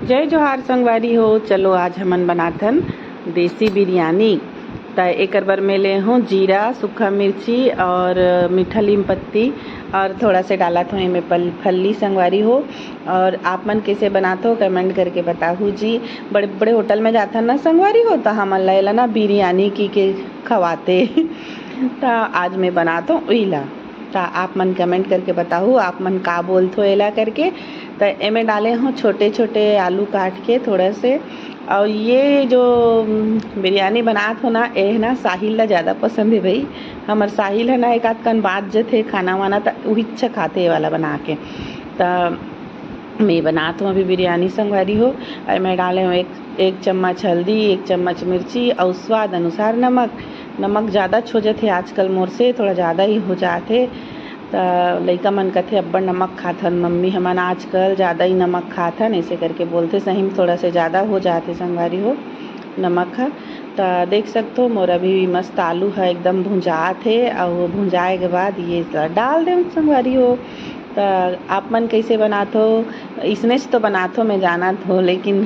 जय जोहार संगवारी हो। चलो आज हमन बनाथन देसी बिरयानी। त एकर बर में ले हूँ जीरा, सूखा मिर्ची और मीठा नीम पत्ती और थोड़ा से डाला था इनमें फल्ली संगवारी हो। और आप मन कैसे बनाते हो कमेंट करके बताओ जी। बड़े बड़े होटल में जाता ना संगवारी हो तो हमन ला ना बिरयानी की के खवाते तो आज मैं बनाता हूँ इला। तो आप मन कमेंट करके बताओ आप मन का बोलते हो एला करके। तो एमे डाले हूँ छोटे छोटे आलू काट के थोड़ा से। और ये जो बिरयानी बनात हो ना ए ना साहिल ला ज़्यादा पसंद है भाई। हमार साहिल है ना एक आध कन बात जो थे खाना वाना तो वही अच्छा खाते ये वाला बना के। तो मैं बनात हूँ अभी बिरयानी संगवारी हो। और मैं डाले हूँ एक चम्मच हल्दी, 1 चम्मच मिर्ची और स्वाद अनुसार नमक ज़्यादा छो जाते आजकल मोर से थोड़ा ज़्यादा ही हो जाते। तो लइका मन कथे अब्बड़ नमक खाथन मम्मी हमन आजकल ज़्यादा ही नमक खाथन ऐसे करके बोलते। सही में थोड़ा से ज़्यादा हो जाते संगवारी हो नमक है। तो देख सकते हो मोर अभी मस्त आलू है एकदम भुंजात है और वो भुंजाए के बाद ये डाल दें संगवारी हो। तो आप मन कैसे बनाते हो इसने से तो बनाते हो मैं जानत हो लेकिन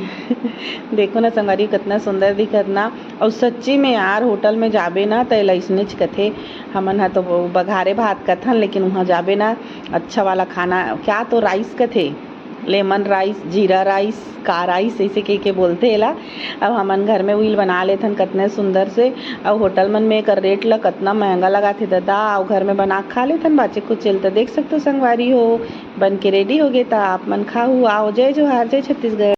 देखो ना संगवारी कितना सुंदर दिखत ना। और सच्ची में यार होटल में जाबे ना तो इसने कथे हमन है तो बघारे भात कथन लेकिन वहाँ जाबे ना अच्छा वाला खाना क्या तो राइस कथे लेमन राइस, जीरा राइस, का राइस ऐसे के बोलते एला। अब हमन घर में उइल बना लेथन कितने सुंदर से। और होटल मन में कर रेट ला कितना महंगा लगा थे दादा और घर में बना खा लेथन बाचे कुछ चलता। देख सकते हो संगवारी हो बन के रेडी हो गए। तो आप मन खाओ आओ। जय जोहार, जय छत्तीसगढ़।